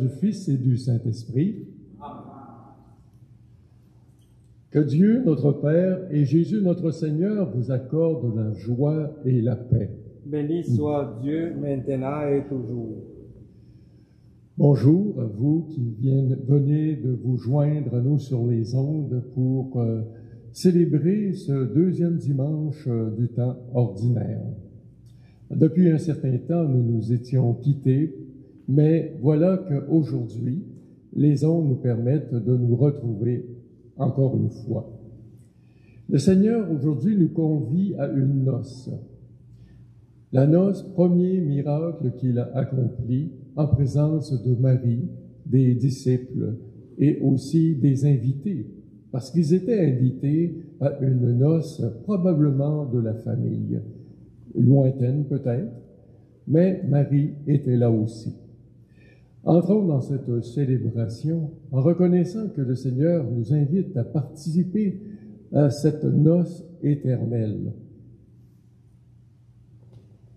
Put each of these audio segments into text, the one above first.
du Fils et du Saint-Esprit. Que Dieu, notre Père, et Jésus, notre Seigneur, vous accordent la joie et la paix. Béni soit Dieu, maintenant et toujours. Bonjour à vous qui venez de vous joindre à nous sur les ondes pour célébrer ce deuxième dimanche du temps ordinaire. Depuis un certain temps, nous nous étions quittés, mais voilà qu'aujourd'hui, les ondes nous permettent de nous retrouver encore une fois. Le Seigneur aujourd'hui nous convie à une noce. La noce, premier miracle qu'il a accompli en présence de Marie, des disciples et aussi des invités, parce qu'ils étaient invités à une noce probablement de la famille, lointaine peut-être, mais Marie était là aussi. Entrons dans cette célébration en reconnaissant que le Seigneur nous invite à participer à cette noce éternelle.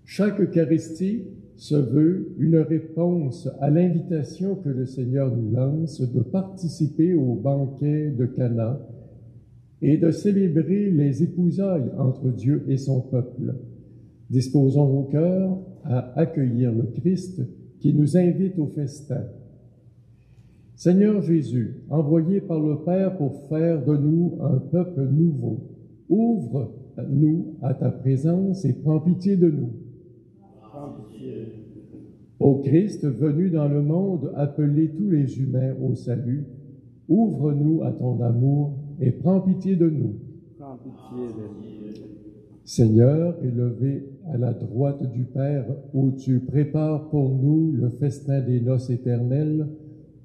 Chaque Eucharistie se veut une réponse à l'invitation que le Seigneur nous lance de participer au banquet de Cana et de célébrer les épousailles entre Dieu et son peuple. Disposons nos cœurs à accueillir le Christ qui nous invite au festin. Seigneur Jésus, envoyé par le Père pour faire de nous un peuple nouveau, ouvre-nous à ta présence et prends pitié de nous. Ô Christ, venu dans le monde, appeler tous les humains au salut, ouvre-nous à ton amour et prends pitié de nous. Prends pitié de nous. Seigneur, élevé à la droite du Père, où tu prépares pour nous le festin des noces éternelles,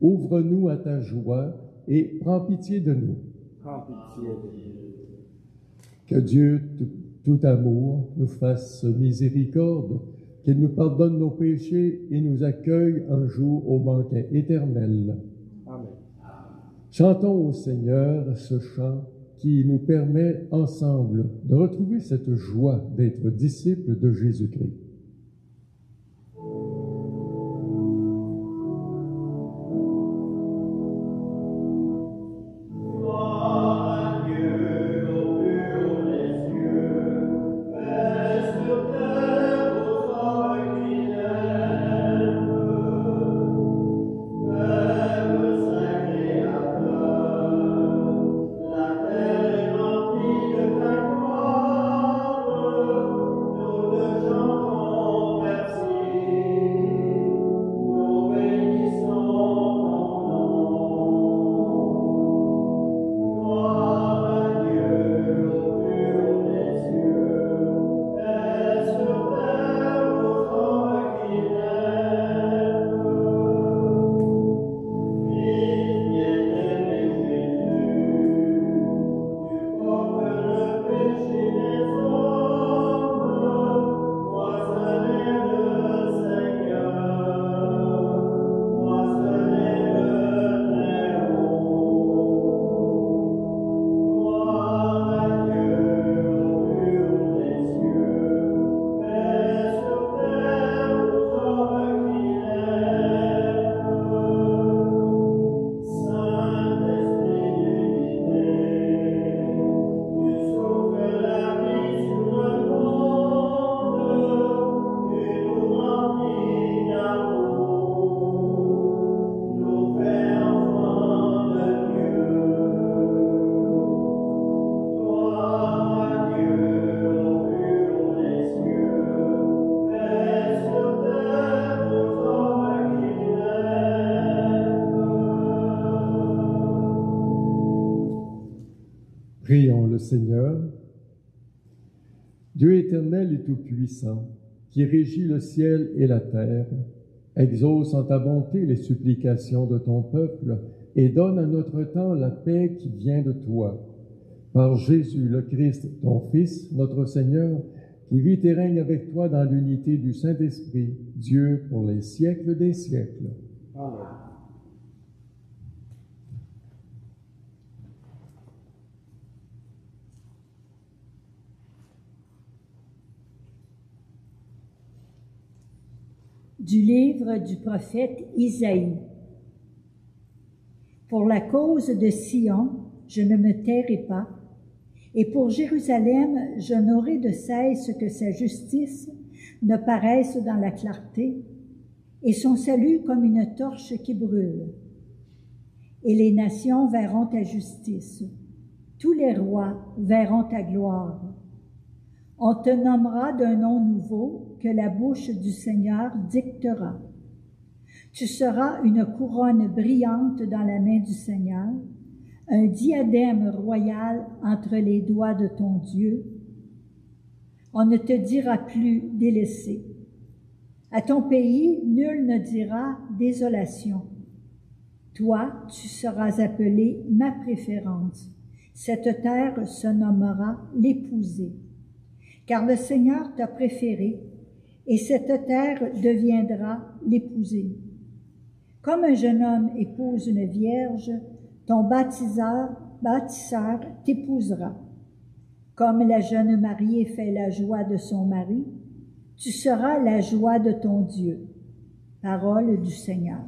ouvre-nous à ta joie et prends pitié de nous. Prends pitié de nous. Que Dieu, tout amour, nous fasse miséricorde, qu'il nous pardonne nos péchés et nous accueille un jour au banquet éternel. Amen. Chantons au Seigneur ce chant qui nous permet ensemble de retrouver cette joie d'être disciples de Jésus-Christ. Prions le Seigneur. Dieu éternel et tout-puissant, qui régit le ciel et la terre, exauce en ta bonté les supplications de ton peuple et donne à notre temps la paix qui vient de toi. Par Jésus le Christ, ton Fils, notre Seigneur, qui vit et règne avec toi dans l'unité du Saint-Esprit, Dieu pour les siècles des siècles. Amen. Du livre du prophète Isaïe. Pour la cause de Sion, je ne me tairai pas, et pour Jérusalem, je n'aurai de cesse que sa justice ne paraisse dans la clarté, et son salut comme une torche qui brûle. Et les nations verront ta justice, tous les rois verront ta gloire. On te nommera d'un nom nouveau que la bouche du Seigneur dictera. Tu seras une couronne brillante dans la main du Seigneur, un diadème royal entre les doigts de ton Dieu. On ne te dira plus délaissé. À ton pays, nul ne dira désolation. Toi, tu seras appelé ma préférence. Cette terre se nommera l'épousée. Car le Seigneur t'a préféré, et cette terre deviendra l'épousée. Comme un jeune homme épouse une vierge, ton bâtisseur t'épousera. Comme la jeune mariée fait la joie de son mari, tu seras la joie de ton Dieu. Parole du Seigneur.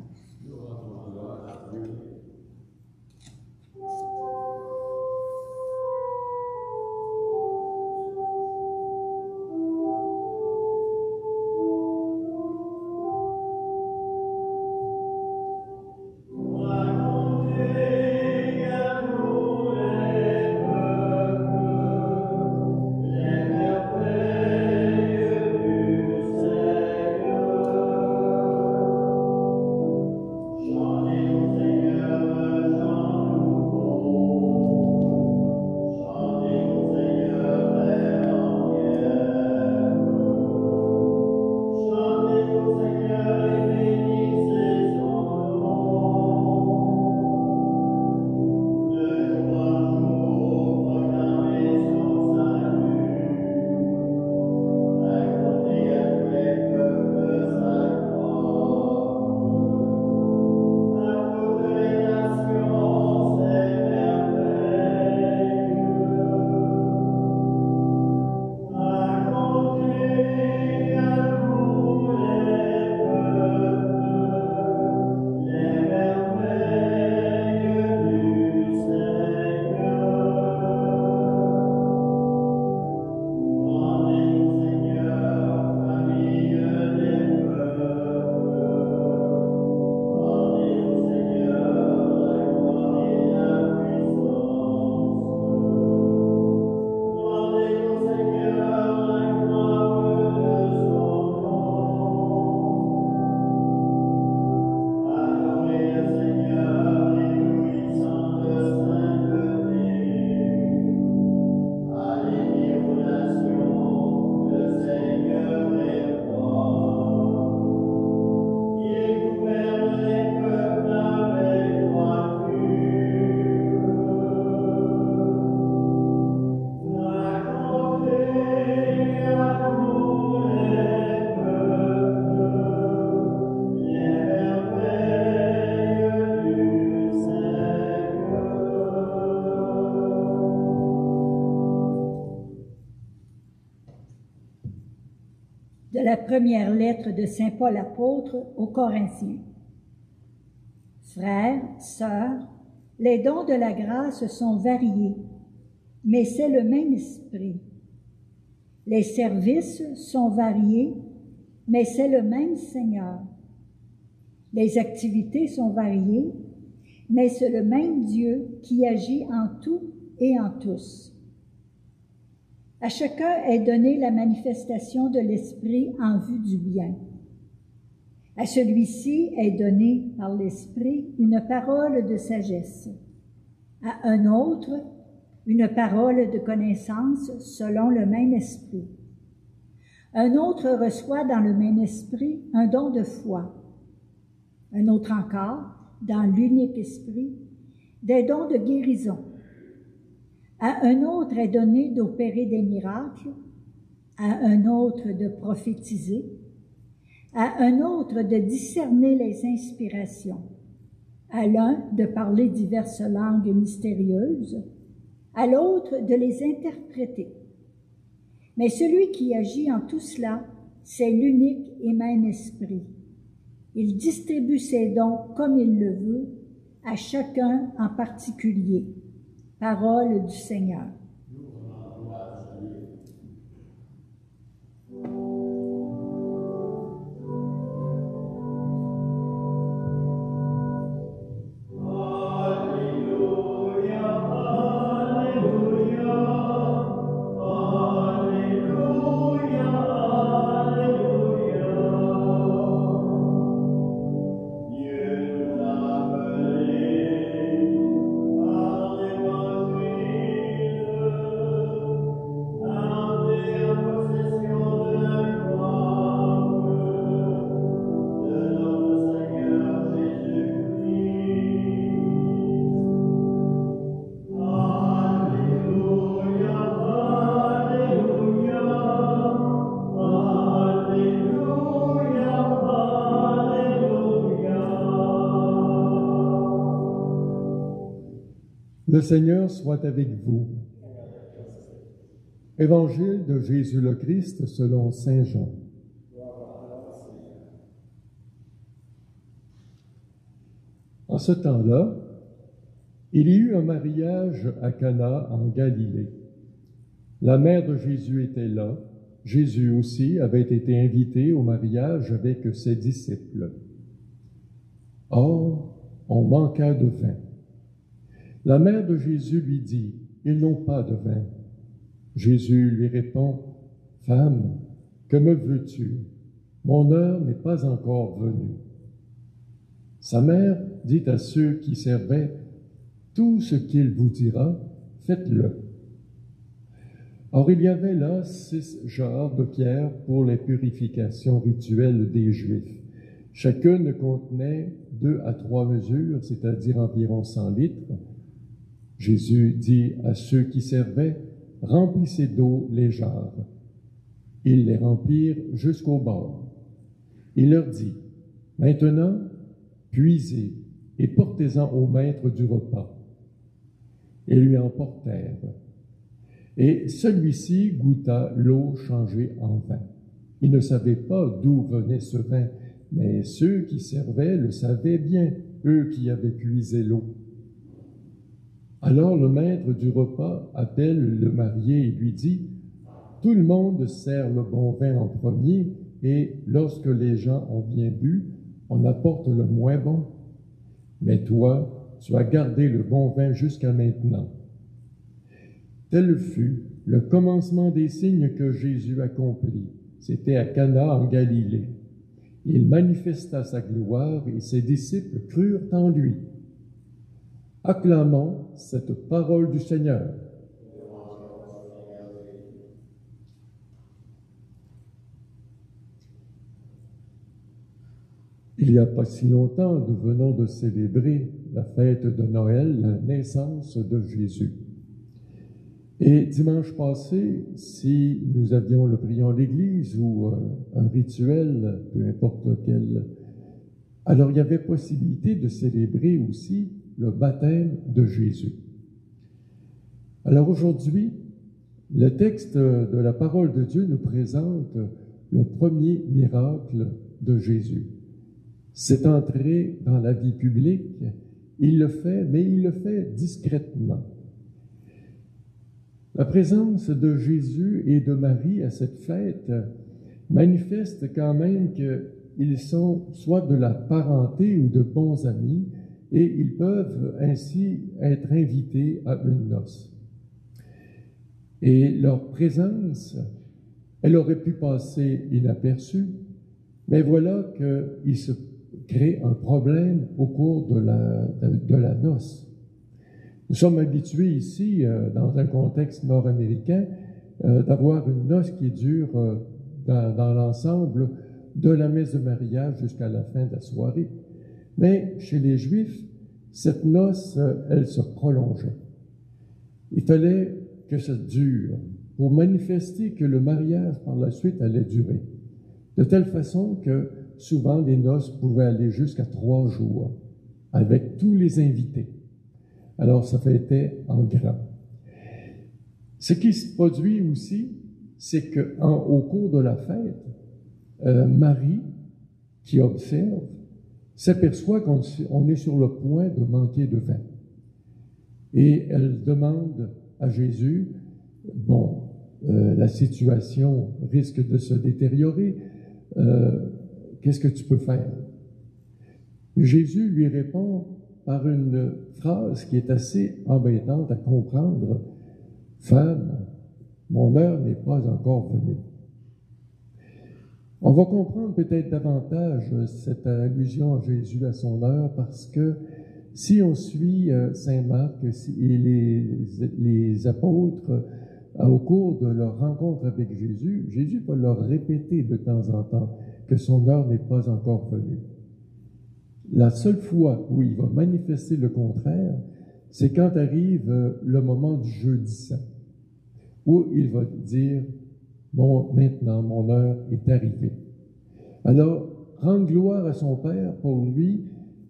De la première lettre de saint Paul apôtre aux Corinthiens. Frères, sœurs, les dons de la grâce sont variés, mais c'est le même esprit. Les services sont variés, mais c'est le même Seigneur. Les activités sont variées, mais c'est le même Dieu qui agit en tout et en tous. À chacun est donnée la manifestation de l'Esprit en vue du bien. À celui-ci est donnée par l'Esprit une parole de sagesse. À un autre, une parole de connaissance selon le même esprit. Un autre reçoit dans le même esprit un don de foi. Un autre encore, dans l'unique esprit, des dons de guérison. À un autre est donné d'opérer des miracles, à un autre de prophétiser, à un autre de discerner les inspirations, à l'un de parler diverses langues mystérieuses, à l'autre de les interpréter. Mais celui qui agit en tout cela, c'est l'unique et même esprit. Il distribue ses dons comme il le veut, à chacun en particulier. Parole du Seigneur. Le Seigneur soit avec vous. Évangile de Jésus le Christ selon saint Jean. En ce temps-là, il y eut un mariage à Cana en Galilée. La mère de Jésus était là. Jésus aussi avait été invité au mariage avec ses disciples. Or, on manqua de vin. La mère de Jésus lui dit, « Ils n'ont pas de vin. » Jésus lui répond, « Femme, que me veux-tu? Mon heure n'est pas encore venue. » Sa mère dit à ceux qui servaient, « Tout ce qu'il vous dira, faites-le. » Or il y avait là 6 jarres de pierre pour les purifications rituelles des Juifs. Chacune contenait 2 à 3 mesures, c'est-à-dire environ 100 litres. Jésus dit à ceux qui servaient, « Remplissez d'eau les jarres. » Ils les remplirent jusqu'au bord. Il leur dit, « Maintenant, puisez et portez-en au maître du repas. » Et lui en portèrent. Et celui-ci goûta l'eau changée en vin. Il ne savait pas d'où venait ce vin, mais ceux qui servaient le savaient bien, eux qui avaient puisé l'eau. Alors le maître du repas appelle le marié et lui dit, « Tout le monde sert le bon vin en premier, et lorsque les gens ont bien bu, on apporte le moins bon. Mais toi, tu as gardé le bon vin jusqu'à maintenant. » Tel fut le commencement des signes que Jésus accomplit. C'était à Cana en Galilée. Il manifesta sa gloire et ses disciples crurent en lui. Acclamons cette parole du Seigneur. Il n'y a pas si longtemps, nous venons de célébrer la fête de Noël, la naissance de Jésus. Et dimanche passé, si nous avions le priant à l'église ou un rituel, peu importe lequel, alors il y avait possibilité de célébrer aussi le baptême de Jésus. Alors aujourd'hui, le texte de la parole de Dieu nous présente le premier miracle de Jésus. C'est entré dans la vie publique, il le fait, mais il le fait discrètement. La présence de Jésus et de Marie à cette fête manifeste quand même qu'ils sont soit de la parenté ou de bons amis, et ils peuvent ainsi être invités à une noce. Et leur présence, elle aurait pu passer inaperçue, mais voilà qu'il se crée un problème au cours de la noce. Nous sommes habitués ici, dans un contexte nord-américain, d'avoir une noce qui dure dans l'ensemble de la messe de mariage jusqu'à la fin de la soirée. Mais chez les Juifs, cette noce, elle se prolongeait. Il fallait que ça dure pour manifester que le mariage par la suite allait durer. De telle façon que souvent les noces pouvaient aller jusqu'à 3 jours avec tous les invités. Alors ça fêtait en grand. Ce qui se produit aussi, c'est qu'au cours de la fête, Marie, qui observe, s'aperçoit qu'on est sur le point de manquer de vin. Et elle demande à Jésus, bon, la situation risque de se détériorer, qu'est-ce que tu peux faire? Jésus lui répond par une phrase qui est assez embêtante à comprendre. « Femme, mon heure n'est pas encore venue. » On va comprendre peut-être davantage cette allusion à Jésus à son heure parce que si on suit Saint Marc et les apôtres au cours de leur rencontre avec Jésus, Jésus va leur répéter de temps en temps que son heure n'est pas encore venue. La seule fois où il va manifester le contraire, c'est quand arrive le moment du jeudi saint, où il va dire « Bon, maintenant, mon heure est arrivée ». Alors, rendre gloire à son Père, pour lui,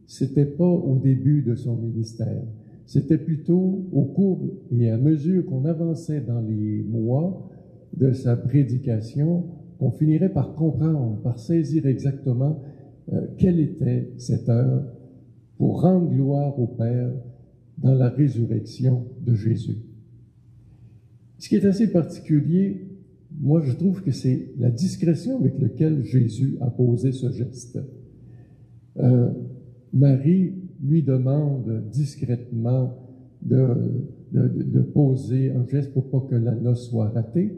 c'était pas au début de son ministère. C'était plutôt au cours et à mesure qu'on avançait dans les mois de sa prédication, qu'on finirait par comprendre, par saisir exactement quelle était cette heure pour rendre gloire au Père dans la résurrection de Jésus. Ce qui est assez particulier, moi je trouve que c'est la discrétion avec laquelle Jésus a posé ce geste. Marie lui demande discrètement de poser un geste pour pas que la noce soit ratée.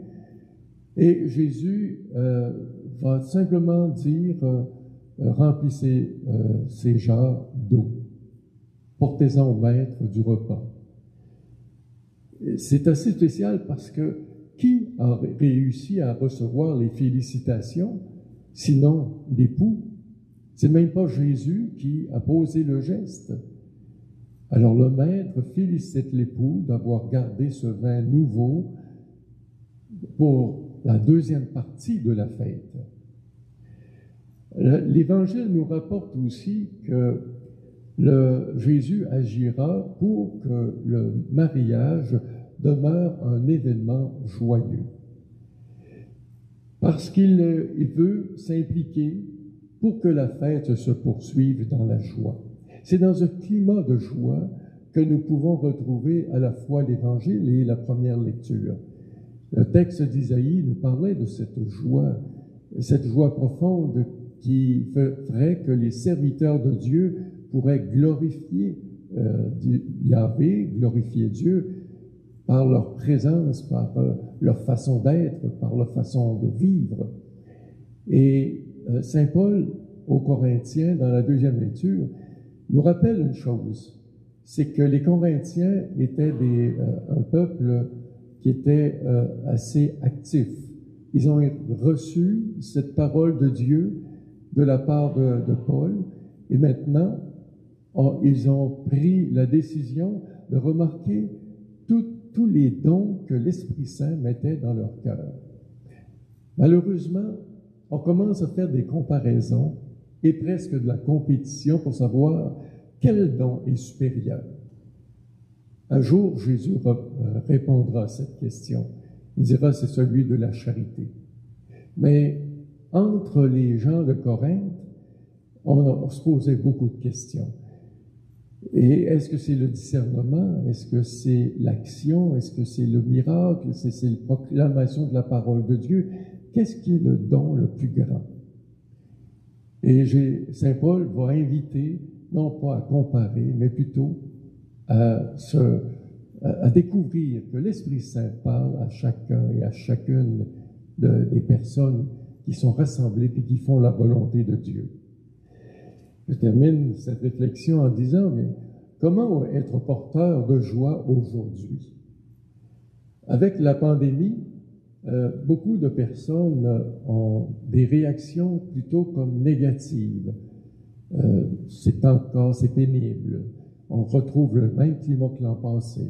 Et Jésus va simplement dire remplissez ces jarres d'eau, portez-en au maître du repas. C'est assez spécial parce que qui a réussi à recevoir les félicitations, sinon l'époux? C'est même pas Jésus qui a posé le geste. Alors le maître félicite l'époux d'avoir gardé ce vin nouveau pour la deuxième partie de la fête. L'Évangile nous rapporte aussi que Jésus agira pour que le mariage demeure un événement joyeux. Parce qu'il veut s'impliquer pour que la fête se poursuive dans la joie. C'est dans un climat de joie que nous pouvons retrouver à la fois l'Évangile et la première lecture. Le texte d'Isaïe nous parlait de cette joie profonde qui ferait que les serviteurs de Dieu pourraient glorifier Yahvé, glorifier Dieu par leur présence, par leur façon d'être, par leur façon de vivre. Et Saint Paul, aux Corinthiens, dans la deuxième lecture, nous rappelle une chose, c'est que les Corinthiens étaient un peuple qui était assez actif. Ils ont reçu cette parole de Dieu de la part de Paul, et maintenant, ils ont pris la décision de remarquer tous les dons que l'Esprit Saint mettait dans leur cœur. Malheureusement, on commence à faire des comparaisons et presque de la compétition pour savoir quel don est supérieur. Un jour, Jésus répondra à cette question. Il dira, c'est celui de la charité. Mais entre les gens de Corinthe, on se posait beaucoup de questions. Et est-ce que c'est le discernement? Est-ce que c'est l'action? Est-ce que c'est le miracle? Est-ce que c'est la proclamation de la parole de Dieu? Qu'est-ce qui est le don le plus grand? Et Saint Paul va inviter, non pas à comparer, mais plutôt à découvrir que l'Esprit Saint parle à chacun et à chacune des personnes qui sont rassemblées et qui font la volonté de Dieu. Je termine cette réflexion en disant, mais comment être porteur de joie aujourd'hui? Avec la pandémie, beaucoup de personnes ont des réactions plutôt comme négatives. C'est pénible. On retrouve le même climat que l'an passé.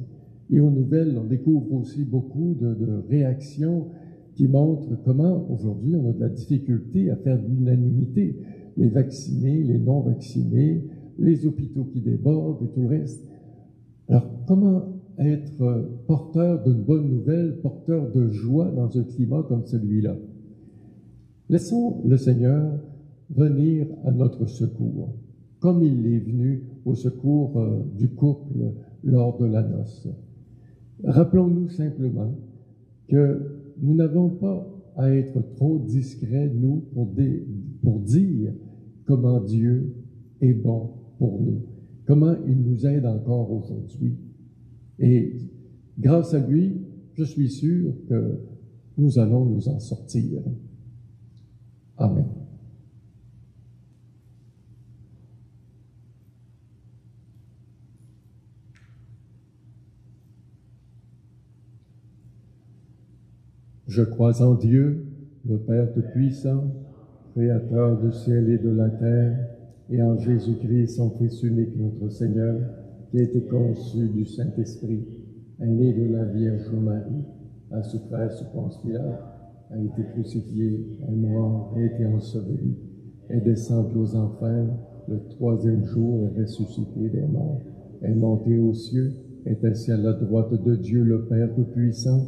Et aux nouvelles, on découvre aussi beaucoup de réactions qui montrent comment aujourd'hui on a de la difficulté à faire de l'unanimité. Les vaccinés, les non-vaccinés, les hôpitaux qui débordent et tout le reste. Alors, comment être porteur d'une bonne nouvelle, porteur de joie dans un climat comme celui-là? Laissons le Seigneur venir à notre secours. comme il est venu au secours du couple lors de la noce. Rappelons-nous simplement que nous n'avons pas à être trop discrets, nous, pour dire comment Dieu est bon pour nous, comment il nous aide encore aujourd'hui. Et grâce à lui, je suis sûr que nous allons nous en sortir. Amen. Je crois en Dieu, le Père Tout-Puissant, Créateur du ciel et de la terre, et en Jésus-Christ, son Fils unique, notre Seigneur, qui a été conçu du Saint-Esprit, est né de la Vierge Marie, a souffert sous Ponce Pilate, a été crucifié, est mort, a été enseveli, est descendu aux enfers, le troisième jour est ressuscité des morts, est monté aux cieux, est assis à la droite de Dieu le Père Tout-Puissant,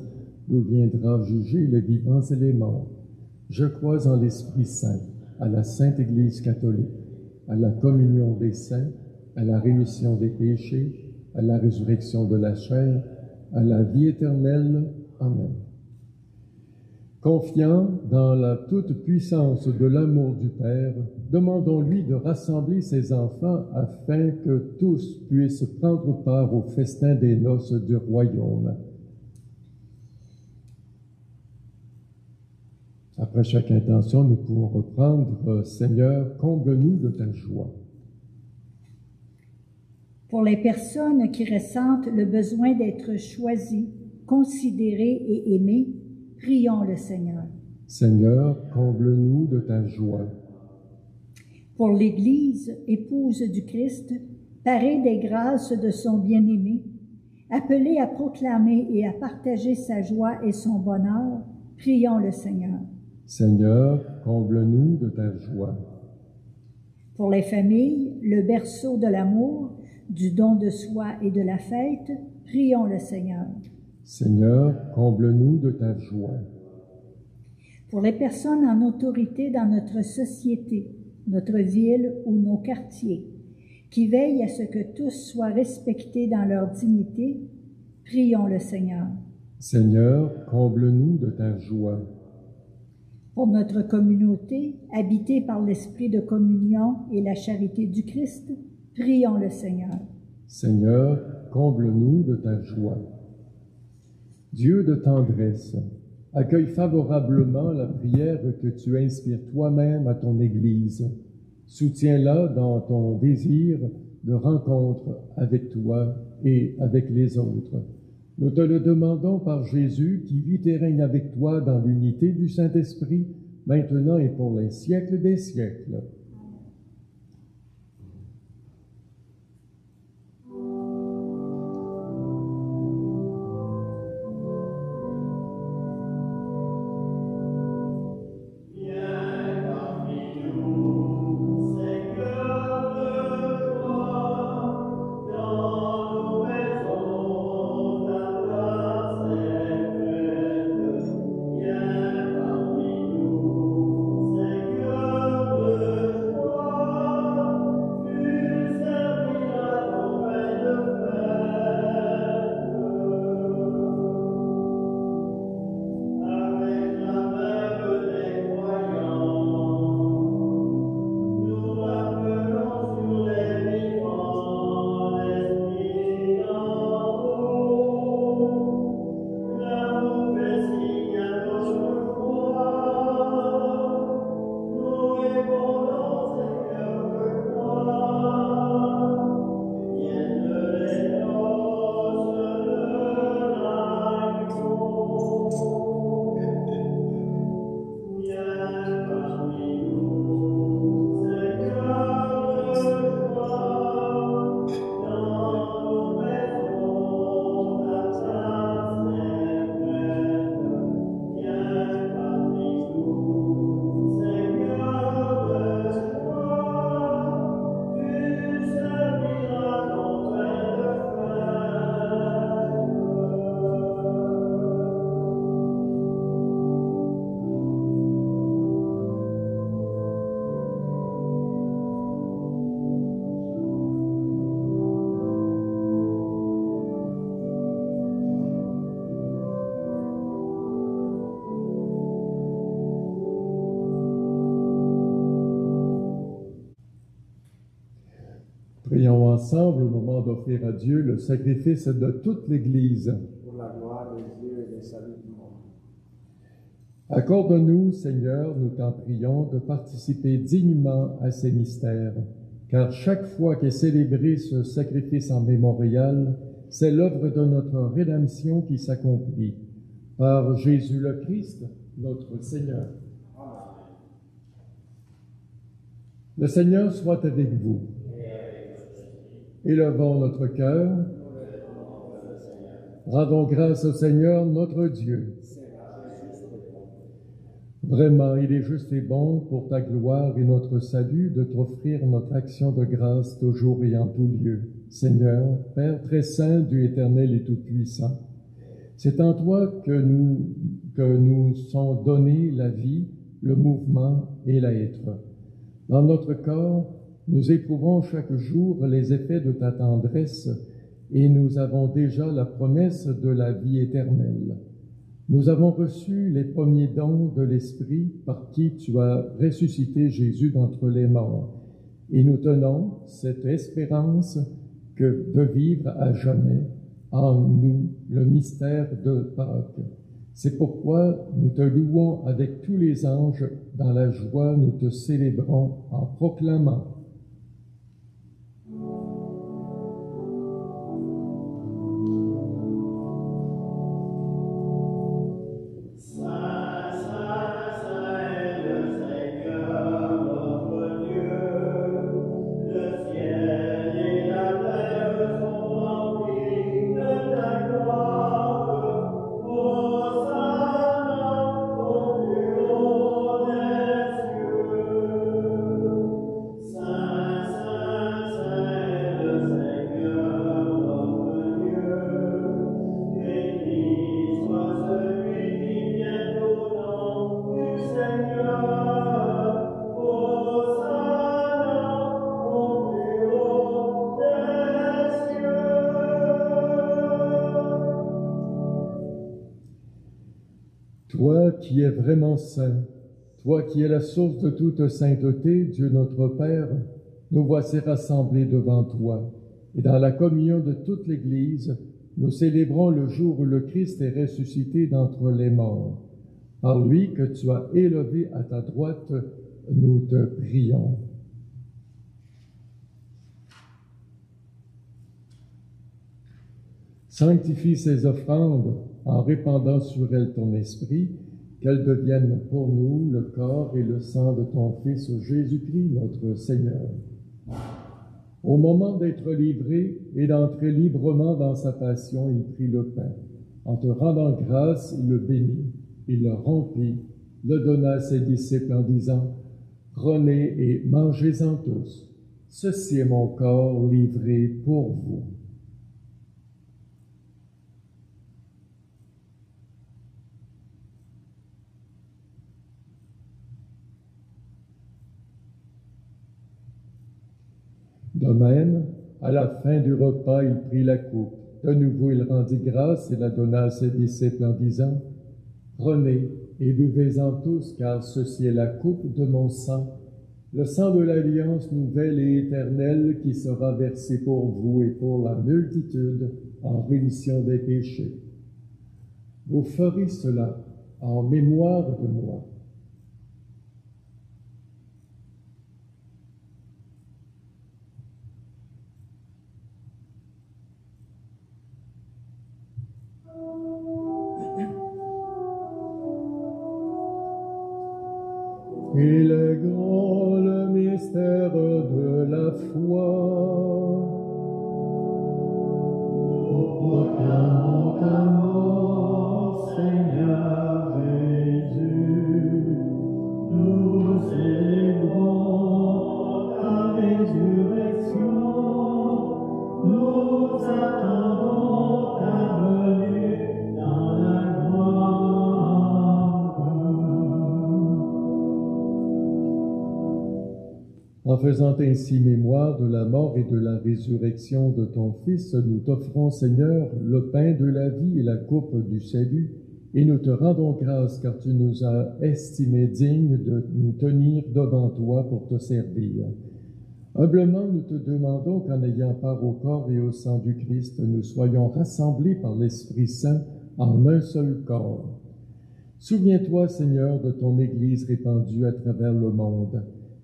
d'où viendra juger les vivants et les morts. Je crois en l'Esprit Saint, à la Sainte Église catholique, à la communion des saints, à la rémission des péchés, à la résurrection de la chair, à la vie éternelle. Amen. Confiant dans la toute-puissance de l'amour du Père, demandons-lui de rassembler ses enfants afin que tous puissent prendre part au festin des noces du royaume. Après chaque intention, nous pouvons reprendre « Seigneur, comble-nous de ta joie ». Pour les personnes qui ressentent le besoin d'être choisies, considérées et aimées, prions le Seigneur. Seigneur, comble-nous de ta joie. Pour l'Église, épouse du Christ, parée des grâces de son bien-aimé, appelée à proclamer et à partager sa joie et son bonheur, prions le Seigneur. Seigneur, comble-nous de ta joie. Pour les familles, le berceau de l'amour, du don de soi et de la fête, prions le Seigneur. Seigneur, comble-nous de ta joie. Pour les personnes en autorité dans notre société, notre ville ou nos quartiers, qui veillent à ce que tous soient respectés dans leur dignité, prions le Seigneur. Seigneur, comble-nous de ta joie. Pour notre communauté, habitée par l'esprit de communion et la charité du Christ, prions le Seigneur. Seigneur, comble-nous de ta joie. Dieu de tendresse, accueille favorablement la prière que tu inspires toi-même à ton Église. Soutiens-la dans ton désir de rencontre avec toi et avec les autres. Nous te le demandons par Jésus qui vit et règne avec toi dans l'unité du Saint-Esprit, maintenant et pour les siècles des siècles. ensemble au moment d'offrir à Dieu le sacrifice de toute l'Église. pour la gloire de Dieu et le salut du monde. Accorde-nous, Seigneur, nous t'en prions, de participer dignement à ces mystères, car chaque fois qu'est célébré ce sacrifice en mémorial, c'est l'œuvre de notre rédemption qui s'accomplit. Par Jésus le Christ, notre Seigneur. Le Seigneur soit avec vous. Élevons notre cœur. Rendons grâce au Seigneur, notre Dieu. Vraiment, il est juste et bon pour ta gloire et notre salut de t'offrir notre action de grâce toujours et en tout lieu. Seigneur, Père très saint, Dieu éternel et tout-puissant, c'est en toi que nous sont donnés la vie, le mouvement et l'être. Dans notre corps, nous éprouvons chaque jour les effets de ta tendresse et nous avons déjà la promesse de la vie éternelle. Nous avons reçu les premiers dons de l'Esprit par qui tu as ressuscité Jésus d'entre les morts. Et nous tenons cette espérance que de vivre à jamais en nous le mystère de Pâques. C'est pourquoi nous te louons avec tous les anges. Dans la joie, nous te célébrons en proclamant. Toi qui es vraiment saint, toi qui es la source de toute sainteté, Dieu notre Père, nous voici rassemblés devant toi. Et dans la communion de toute l'Église, nous célébrons le jour où le Christ est ressuscité d'entre les morts. Par lui que tu as élevé à ta droite, nous te prions. Sanctifie ces offrandes en répandant sur elles ton esprit, qu'elles deviennent pour nous le corps et le sang de ton Fils Jésus-Christ, notre Seigneur. Au moment d'être livré et d'entrer librement dans sa passion, il prit le pain. En te rendant grâce, il le bénit, il le rompit, le donna à ses disciples en disant « Prenez et mangez-en tous. Ceci est mon corps livré pour vous. » De même, à la fin du repas, il prit la coupe. De nouveau, il rendit grâce et la donna à ses disciples en disant « Prenez et buvez-en tous, car ceci est la coupe de mon sang, le sang de l'alliance nouvelle et éternelle qui sera versé pour vous et pour la multitude en rémission des péchés. Vous ferez cela en mémoire de moi. » Il est grand le mystère de la foi. Nous proclamons ta mort, Seigneur Jésus. Nous célébrons ta résurrection. Nous attendons ta venue dans la gloire. En faisant ainsi mémoire de la mort et de la résurrection de ton Fils, nous t'offrons, Seigneur, le pain de la vie et la coupe du salut, et nous te rendons grâce car tu nous as estimés dignes de nous tenir devant toi pour te servir. Humblement, nous te demandons qu'en ayant part au corps et au sang du Christ, nous soyons rassemblés par l'Esprit Saint en un seul corps. Souviens-toi, Seigneur, de ton Église répandue à travers le monde.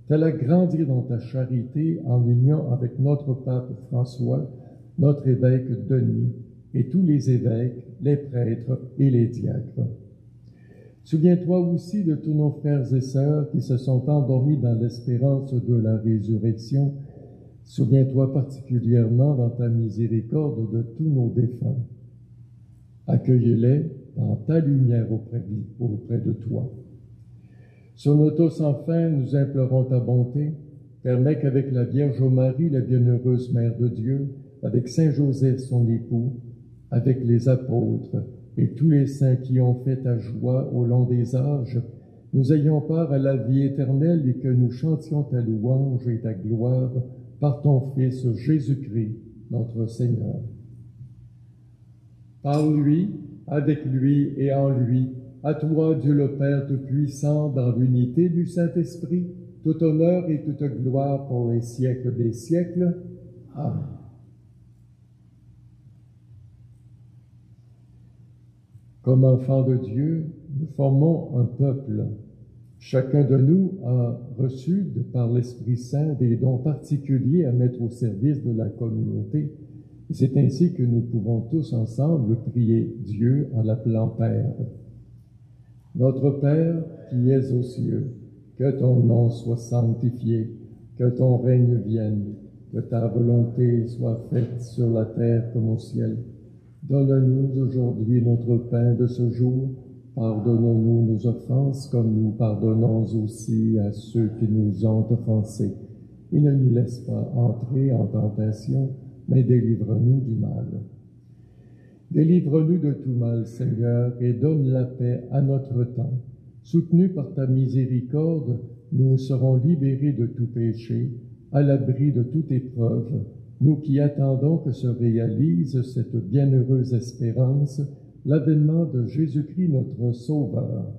Fais-la grandir dans ta charité en union avec notre pape François, notre évêque Denis et tous les évêques, les prêtres et les diacres. Souviens-toi aussi de tous nos frères et sœurs qui se sont endormis dans l'espérance de la résurrection. Souviens-toi particulièrement dans ta miséricorde de tous nos défunts. Accueille-les dans ta lumière auprès de toi. Sur nous tous, enfin, nous implorons ta bonté. Permets qu'avec la Vierge Marie, la bienheureuse Mère de Dieu, avec Saint Joseph, son époux, avec les apôtres et tous les saints qui ont fait ta joie au long des âges, nous ayons part à la vie éternelle et que nous chantions ta louange et ta gloire par ton Fils Jésus-Christ, notre Seigneur. Par lui, avec lui et en lui, à toi, Dieu le Père Tout-Puissant, dans l'unité du Saint-Esprit, tout honneur et toute gloire pour les siècles des siècles. Amen. Comme enfants de Dieu, nous formons un peuple. Chacun de nous a reçu, par l'Esprit Saint, des dons particuliers à mettre au service de la communauté. Et c'est ainsi que nous pouvons tous ensemble prier Dieu en l'appelant Père. Notre Père qui es aux cieux, que ton nom soit sanctifié, que ton règne vienne, que ta volonté soit faite sur la terre comme au ciel. Donne-nous aujourd'hui notre pain de ce jour. Pardonne-nous nos offenses comme nous pardonnons aussi à ceux qui nous ont offensés. Et ne nous laisse pas entrer en tentation, mais délivre-nous du mal. Délivre-nous de tout mal, Seigneur, et donne la paix à notre temps. Soutenus par ta miséricorde, nous serons libérés de tout péché, à l'abri de toute épreuve, nous qui attendons que se réalise cette bienheureuse espérance, l'avènement de Jésus-Christ notre Sauveur.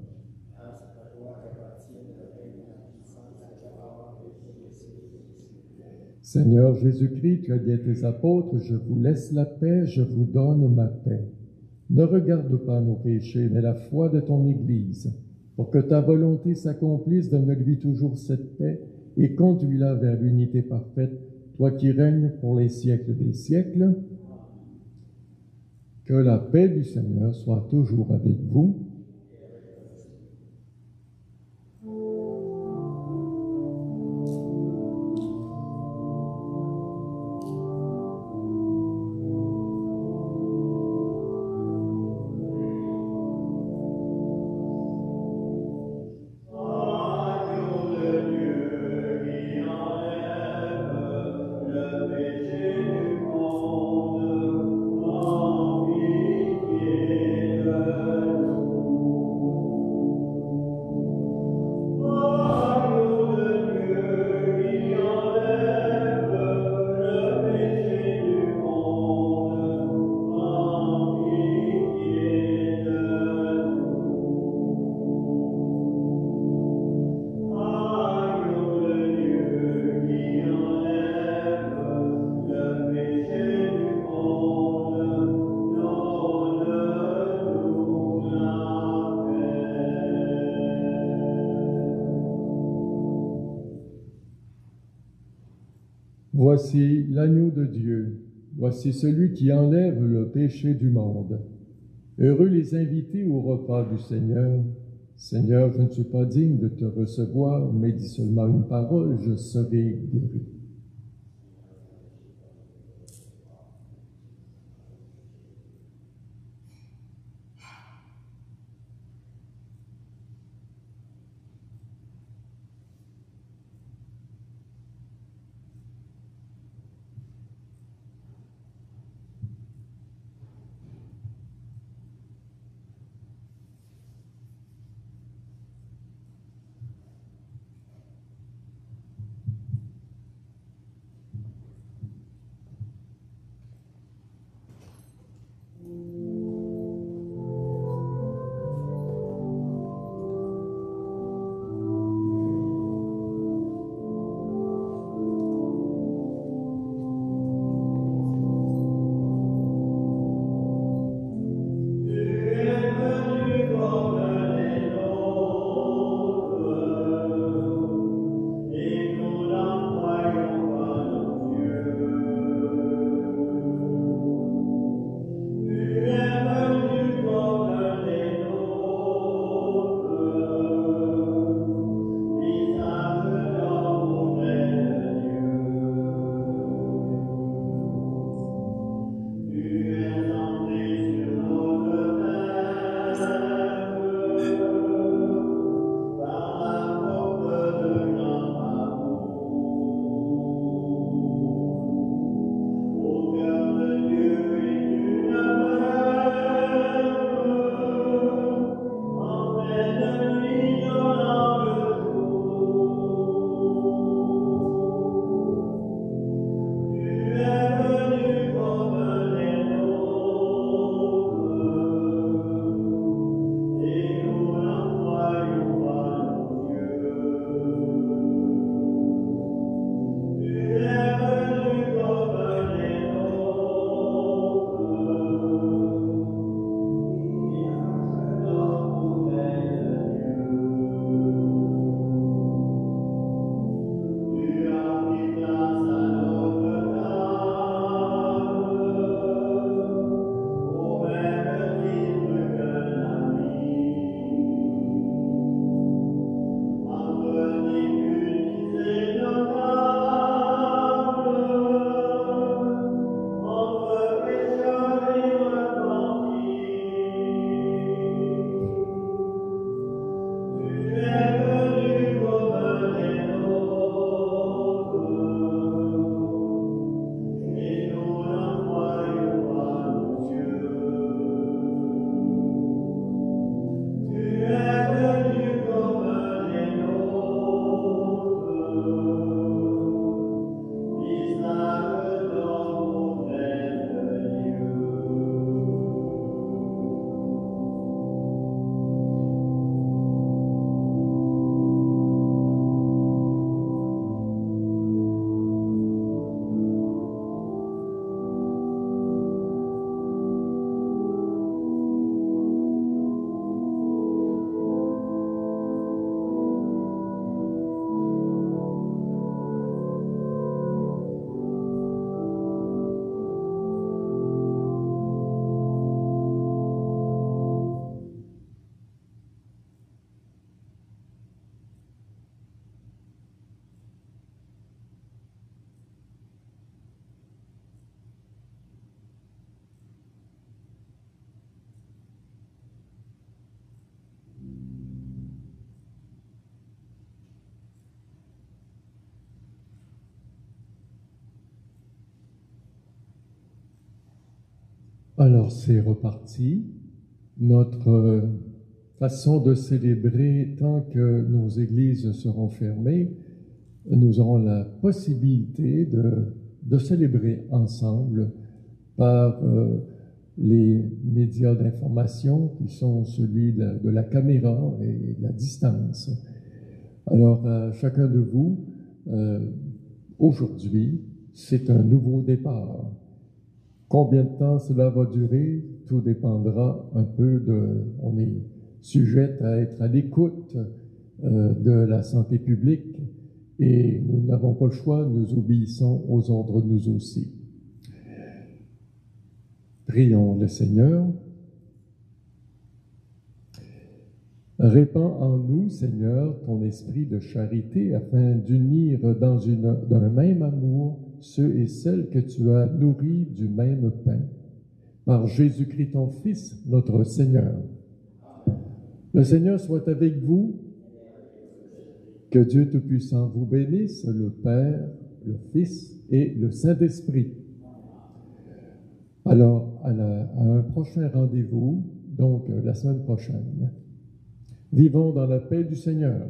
Seigneur Jésus-Christ, tu as dit à tes apôtres, je vous laisse la paix, je vous donne ma paix. Ne regarde pas nos péchés, mais la foi de ton Église. Pour que ta volonté s'accomplisse, donne-lui toujours cette paix et conduis-la vers l'unité parfaite, toi qui règnes pour les siècles des siècles. Que la paix du Seigneur soit toujours avec vous. Voici l'agneau de Dieu, voici celui qui enlève le péché du monde. Heureux les invités au repas du Seigneur. Seigneur, je ne suis pas digne de te recevoir, mais dis seulement une parole, je serai guéri. Alors, c'est reparti. Notre façon de célébrer, tant que nos églises seront fermées, nous aurons la possibilité de célébrer ensemble par les médias d'information qui sont celui de la caméra et de la distance. Alors, chacun de vous, aujourd'hui, c'est un nouveau départ. Combien de temps cela va durer? Tout dépendra un peu on est sujet à être à l'écoute de la santé publique et nous n'avons pas le choix, nous obéissons aux ordres nous aussi. Prions le Seigneur. Répands en nous, Seigneur, ton esprit de charité afin d'unir d'un même amour ceux et celles que tu as nourris du même pain. Par Jésus-Christ, ton Fils, notre Seigneur. Le Seigneur soit avec vous. Que Dieu Tout-Puissant vous bénisse, le Père, le Fils et le Saint-Esprit. Alors, à un prochain rendez-vous, donc la semaine prochaine. Vivons dans la paix du Seigneur.